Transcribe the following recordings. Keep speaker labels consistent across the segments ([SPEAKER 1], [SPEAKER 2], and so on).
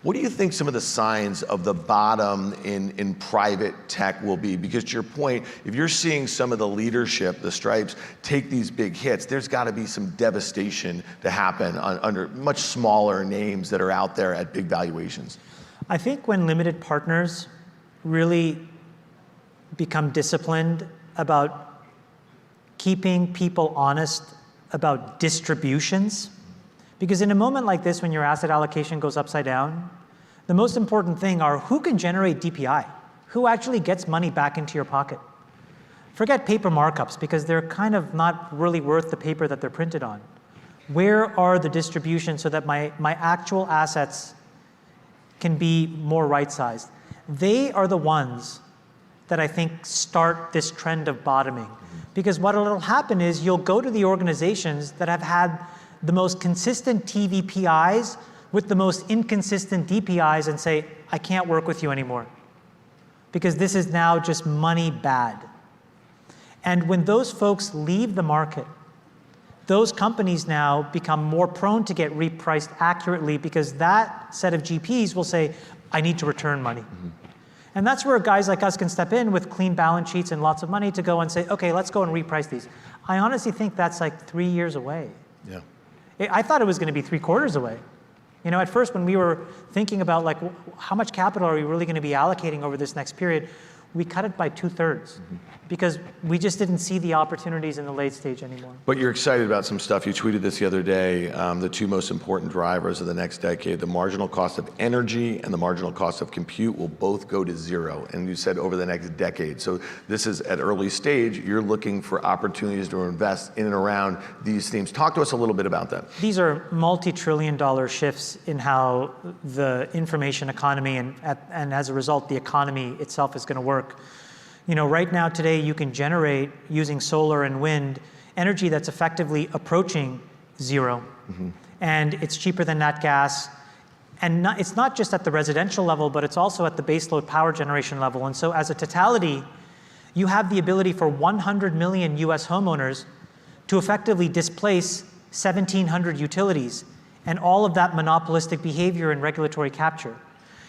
[SPEAKER 1] What do you think some of the signs of the bottom in private tech will be? Because to your point, if you're seeing some of the leadership, the stripes, take these big hits, there's got to be some devastation to happen under much smaller names that are out there at big valuations.
[SPEAKER 2] I think when limited partners really become disciplined about keeping people honest about distributions, because in a moment like this when your asset allocation goes upside down, the most important thing are who can generate DPI, who actually gets money back into your pocket. Forget paper markups because they're kind of not really worth the paper that they're printed on. Where are the distributions so that my actual assets can be more right-sized? They are the ones that I think start this trend of bottoming. Because what will happen is you'll go to the organizations that have had the most consistent TVPIs with the most inconsistent DPIs and say, I can't work with you anymore. Because this is now just money bad. And when those folks leave the market, those companies now become more prone to get repriced accurately because that set of GPs will say, I need to return money. And that's where guys like us can step in with clean balance sheets and lots of money to go and say, okay, let's go and reprice these. I honestly think that's like 3 years away.
[SPEAKER 1] Yeah.
[SPEAKER 2] I thought it was going to be 3/4 away. You know, at first when we were thinking about like, how much capital are we really going to be allocating over this next period, we cut it by 2/3 because we just didn't see the opportunities in the late stage anymore.
[SPEAKER 1] But you're excited about some stuff. You tweeted this the other day, the two most important drivers of the next decade, the marginal cost of energy and the marginal cost of compute will both go to zero. And you said over the next decade. So this is at early stage, you're looking for opportunities to invest in and around these themes. Talk to us a little bit about that.
[SPEAKER 2] These are multi-trillion-dollar shifts in how the information economy and as a result, the economy itself is going to work. You know, right now today you can generate using solar and wind energy that's effectively approaching zero. And it's cheaper than nat gas. And it's not just at the residential level, but it's also at the baseload power generation level. And so as a totality, you have the ability for 100 million US homeowners to effectively displace 1,700 utilities and all of that monopolistic behavior and regulatory capture.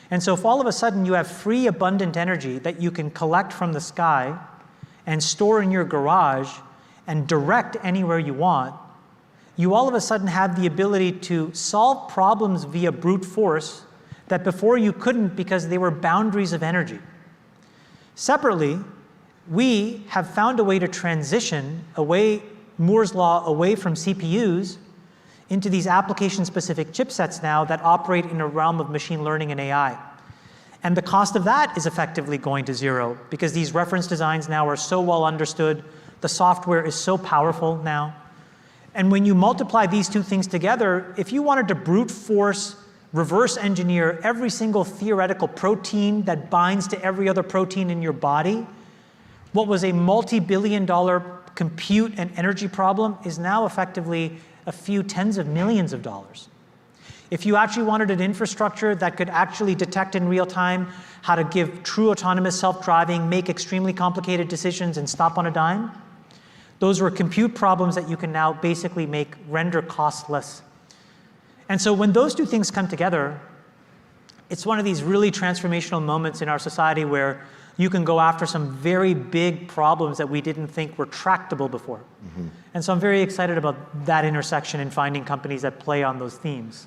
[SPEAKER 2] And so if all of a sudden you have free, abundant energy that you can collect from the sky and store in your garage and direct anywhere you want, you all of a sudden have the ability to solve problems via brute force that before you couldn't because they were boundaries of energy. Separately, we have found a way to transition away, Moore's law, away from CPUs into these application-specific chipsets now that operate in a realm of machine learning and AI. And the cost of that is effectively going to zero because these reference designs now are so well understood, the software is so powerful now. And when you multiply these two things together, if you wanted to brute force, reverse engineer every single theoretical protein that binds to every other protein in your body, what was a multi-billion-dollar compute and energy problem is now effectively a few tens of millions of dollars. If you actually wanted an infrastructure that could actually detect in real time how to give true autonomous self-driving, make extremely complicated decisions and stop on a dime, those were compute problems that you can now basically render costless. And so when those two things come together, it's one of these really transformational moments in our society where you can go after some very big problems that we didn't think were tractable before. And so I'm very excited about that intersection and finding companies that play on those themes.